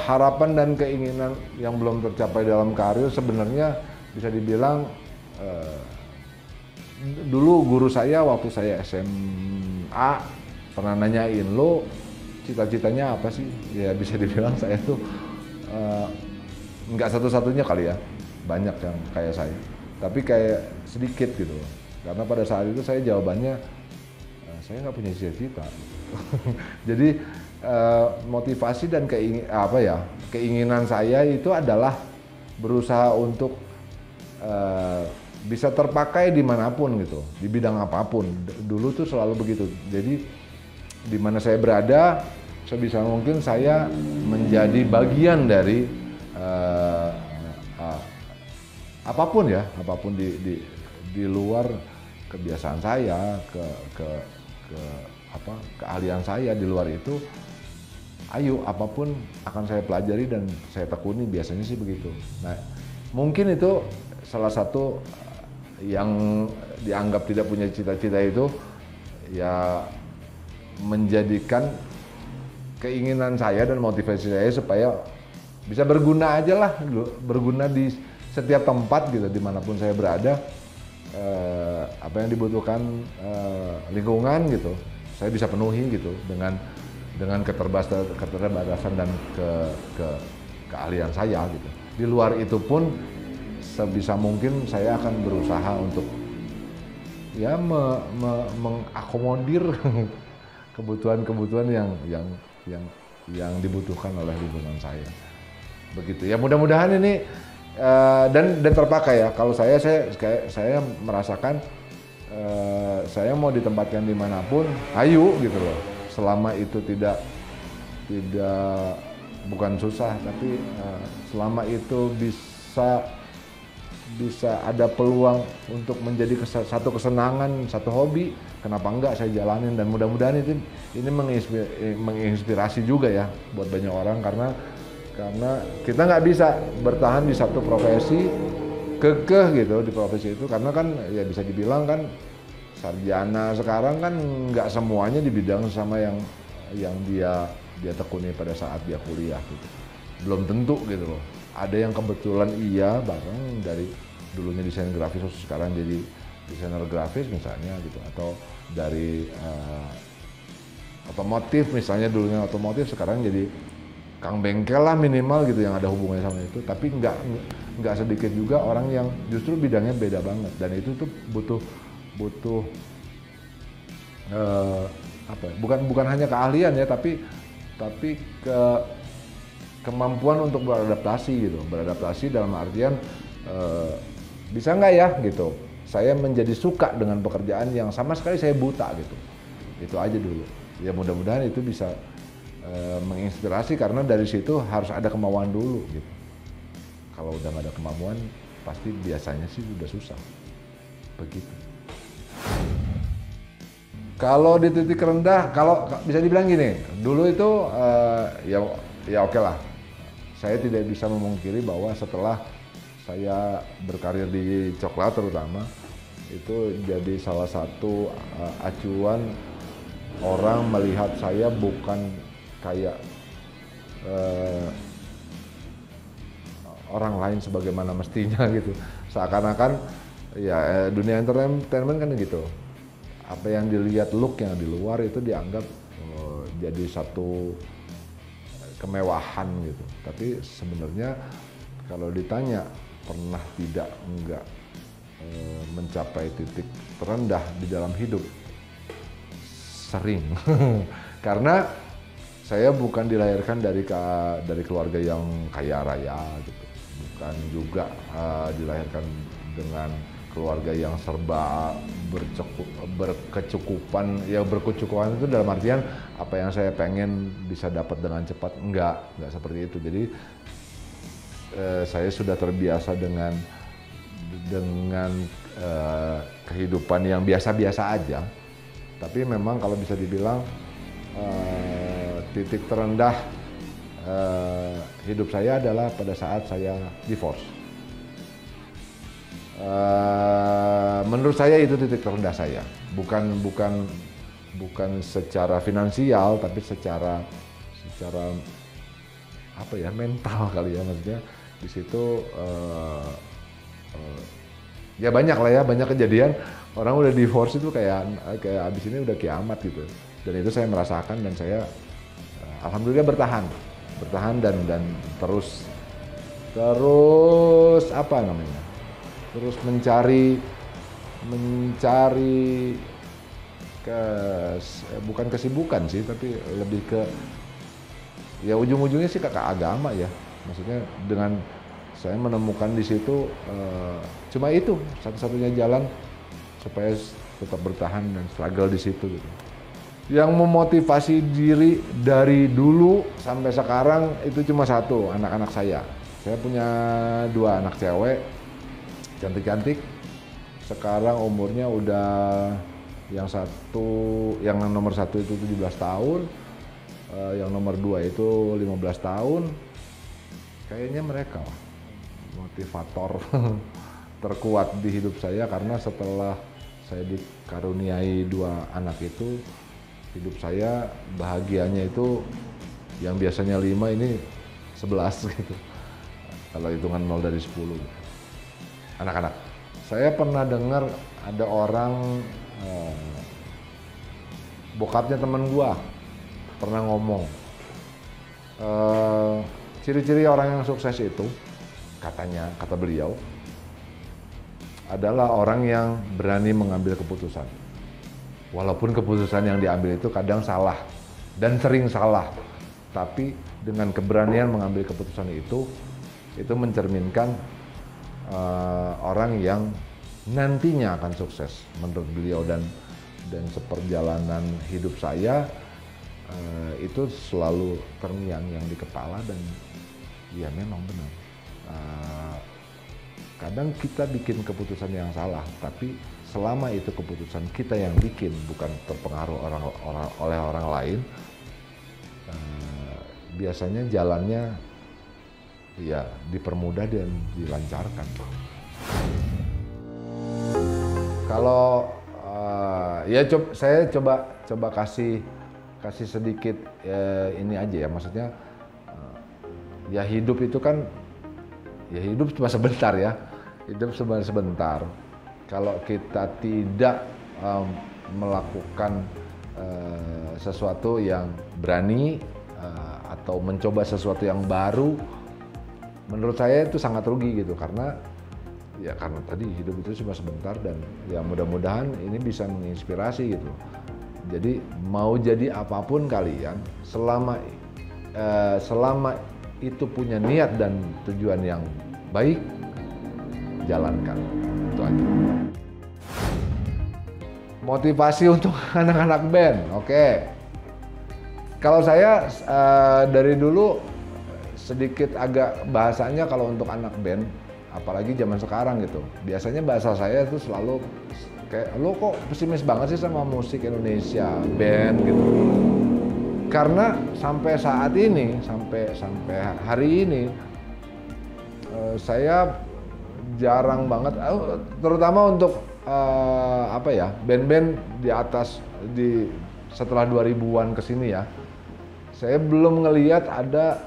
Harapan dan keinginan yang belum tercapai dalam karir sebenarnya bisa dibilang dulu guru saya waktu saya SMA pernah nanyain, lo cita-citanya apa sih? Ya bisa dibilang saya tuh nggak satu-satunya kali ya, banyak yang kayak saya, tapi kayak sedikit gitu. Karena pada saat itu saya jawabannya saya nggak punya cita-cita. Jadi motivasi dan keinginan saya itu adalah berusaha untuk bisa terpakai dimanapun gitu, di bidang apapun. Dulu tuh selalu begitu. Jadi di mana saya berada, sebisa mungkin saya menjadi bagian dari apapun ya, apapun di luar kebiasaan saya, keahlian saya di luar itu. Ayo, apapun akan saya pelajari dan saya tekuni, biasanya sih begitu. Nah, mungkin itu salah satu yang dianggap tidak punya cita-cita itu ya menjadikan keinginan saya dan motivasi saya supaya bisa berguna aja lah, berguna di setiap tempat gitu, dimanapun saya berada. Apa yang dibutuhkan lingkungan gitu, saya bisa penuhi gitu dengan keterbatasan dan keahlian saya gitu. Di luar itu pun sebisa mungkin saya akan berusaha untuk ya mengakomodir kebutuhan-kebutuhan yang dibutuhkan oleh lingkungan saya. Begitu ya, mudah-mudahan ini dan terpakai ya. Kalau saya merasakan saya mau ditempatkan dimanapun, ayo gitu loh. Selama itu tidak bukan susah, tapi selama itu bisa ada peluang untuk menjadi satu kesenangan, satu hobi, kenapa enggak saya jalanin. Dan mudah-mudahan ini menginspirasi juga ya buat banyak orang, karena kita nggak bisa bertahan di satu profesi kekeh gitu di profesi itu, karena kan ya bisa dibilang kan sarjana sekarang kan nggak semuanya di bidang sama yang dia tekuni pada saat dia kuliah gitu. Belum tentu gitu loh. Ada yang kebetulan iya, bahkan dari dulunya desain grafis sekarang jadi desainer grafis misalnya gitu, atau dari otomotif misalnya, dulunya otomotif sekarang jadi kang bengkel lah minimal gitu yang ada hubungannya sama itu. Tapi nggak sedikit juga orang yang justru bidangnya beda banget, dan itu tuh butuh bukan hanya keahlian ya, tapi kemampuan untuk beradaptasi dalam artian bisa nggak ya gitu saya menjadi suka dengan pekerjaan yang sama sekali saya buta gitu. Itu aja dulu ya, mudah-mudahan itu bisa menginspirasi, karena dari situ harus ada kemauan dulu gitu. Kalau udah nggak ada kemampuan pasti biasanya sih udah susah begitu. Kalau di titik rendah, kalau bisa dibilang gini, dulu itu ya oke lah. Saya tidak bisa memungkiri bahwa setelah saya berkarir di coklat terutama, itu jadi salah satu acuan orang melihat saya bukan kayak orang lain sebagaimana mestinya gitu. Seakan-akan ya dunia entertainment kan gitu. Apa yang dilihat, look yang di luar itu dianggap jadi satu kemewahan gitu. Tapi sebenarnya kalau ditanya pernah enggak mencapai titik terendah di dalam hidup, sering. Karena saya bukan dilahirkan dari keluarga yang kaya raya gitu, bukan juga dilahirkan dengan keluarga yang serba berkecukupan. Ya berkecukupan itu dalam artian apa yang saya pengen bisa dapat dengan cepat, enggak seperti itu. Jadi saya sudah terbiasa dengan kehidupan yang biasa-biasa aja. Tapi memang kalau bisa dibilang titik terendah hidup saya adalah pada saat saya divorce. Menurut saya itu titik terendah saya, bukan secara finansial, tapi secara apa ya, mental kali ya, maksudnya di situ ya banyak lah ya, banyak kejadian orang udah divorce itu kayak abis ini udah kiamat gitu. Dan itu saya merasakan dan saya alhamdulillah bertahan dan terus apa namanya? Terus mencari bukan kesibukan sih, tapi lebih ke ya ujung-ujungnya sih ke agama ya. Maksudnya dengan saya menemukan di situ cuma itu satu-satunya jalan supaya tetap bertahan dan struggle di situ gitu. Yang memotivasi diri dari dulu sampai sekarang itu cuma satu, anak-anak saya. Saya punya 2 anak cewek, cantik-cantik. Sekarang umurnya udah yang nomor 1 itu 17 tahun, yang nomor 2 itu 15 tahun. Kayaknya mereka lah motivator terkuat di hidup saya, karena setelah saya dikaruniai 2 anak itu, hidup saya bahagianya itu yang biasanya 5 ini 11 gitu. Kalau hitungan 0 dari 10 gitu. Anak-anak. Saya pernah dengar ada orang bokapnya teman gua pernah ngomong ciri-ciri orang yang sukses itu, kata beliau, adalah orang yang berani mengambil keputusan. Walaupun keputusan yang diambil itu kadang salah dan sering salah, tapi dengan keberanian mengambil keputusan itu mencerminkan orang yang nantinya akan sukses menurut beliau. Dan seperjalanan hidup saya itu selalu terngiang-ngiang di kepala, dan ya memang benar. Kadang kita bikin keputusan yang salah, tapi selama itu keputusan kita yang bikin, bukan terpengaruh oleh orang lain, biasanya jalannya ya dipermudah dan dilancarkan. Kalau saya coba kasih sedikit ini aja ya, maksudnya ya hidup itu kan ya hidup cuma sebentar ya, hidup cuma sebentar. Kalau kita tidak melakukan sesuatu yang berani atau mencoba sesuatu yang baru, menurut saya itu sangat rugi gitu, karena tadi hidup itu cuma sebentar. Dan ya mudah-mudahan ini bisa menginspirasi gitu. Jadi mau jadi apapun kalian, selama itu punya niat dan tujuan yang baik, jalankan. Itu aja. Motivasi untuk anak-anak band, oke. Kalau saya dari dulu sedikit agak bahasanya kalau untuk anak band, apalagi zaman sekarang gitu, biasanya bahasa saya itu selalu kayak, lo kok pesimis banget sih sama musik Indonesia, band gitu. Karena sampai saat ini, sampai hari ini, saya jarang banget, terutama untuk band-band di atas, setelah 2000-an kesini ya, saya belum ngelihat ada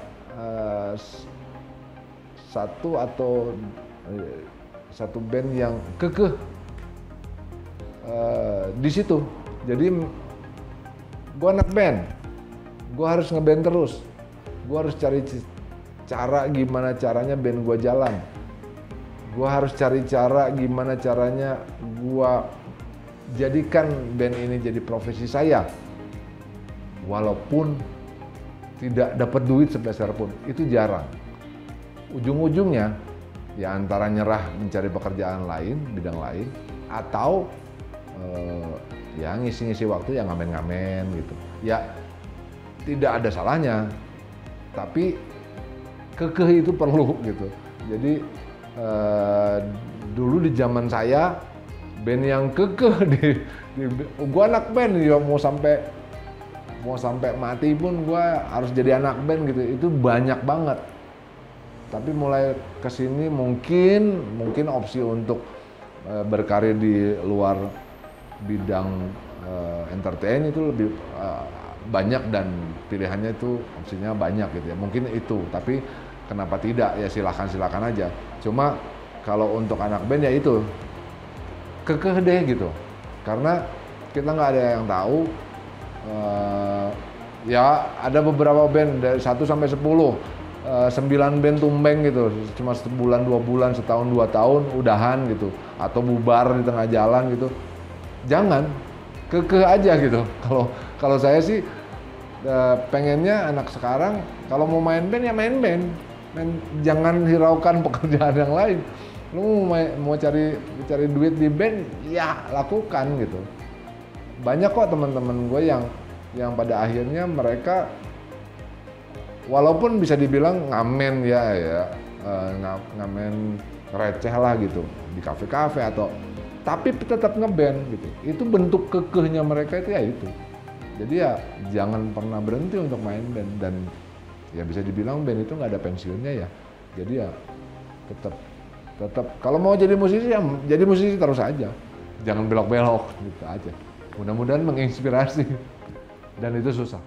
satu band yang kekeh di situ. Jadi gue anak band, gue harus ngeband terus, gue harus cari cara gimana caranya band gue jalan, gue harus cari cara gimana caranya gue jadikan band ini jadi profesi saya, walaupun tidak dapat duit sepeser pun, itu jarang. Ujung-ujungnya ya antara nyerah mencari pekerjaan lain, bidang lain, atau ya ngisi-ngisi waktu yang ngamen-ngamen gitu. Ya tidak ada salahnya, tapi kekeh itu perlu gitu. Jadi dulu di zaman saya, band yang kekeh gua anak band ya, mau sampai mati pun gua harus jadi anak band gitu, itu banyak banget. Tapi mulai kesini mungkin opsi untuk berkarir di luar bidang entertain itu lebih banyak dan pilihannya itu opsinya banyak gitu ya. Mungkin itu, tapi kenapa tidak ya silakan aja. Cuma kalau untuk anak band ya itu kekeh deh gitu. Karena kita nggak ada yang tahu. Ya ada beberapa band dari 1 sampai 10, 9 band tumbeng gitu, cuma sebulan 2 bulan, setahun 2 tahun udahan gitu, atau bubar di tengah jalan gitu. Jangan, kekeh aja gitu. Kalau saya sih pengennya anak sekarang kalau mau main band ya main band, jangan hiraukan pekerjaan yang lain. Lu mau cari duit di band ya lakukan gitu. Banyak kok teman-teman gue yang pada akhirnya mereka walaupun bisa dibilang ngamen ngamen receh lah gitu di kafe-kafe tapi tetap ngeband gitu. Itu bentuk kekehnya mereka itu ya itu. Jadi ya jangan pernah berhenti untuk main band, dan ya bisa dibilang band itu nggak ada pensiunnya ya. Jadi ya tetap kalau mau jadi musisi ya jadi musisi terus aja. Jangan belok-belok gitu aja. Mudah-mudahan menginspirasi. Dan itu susah.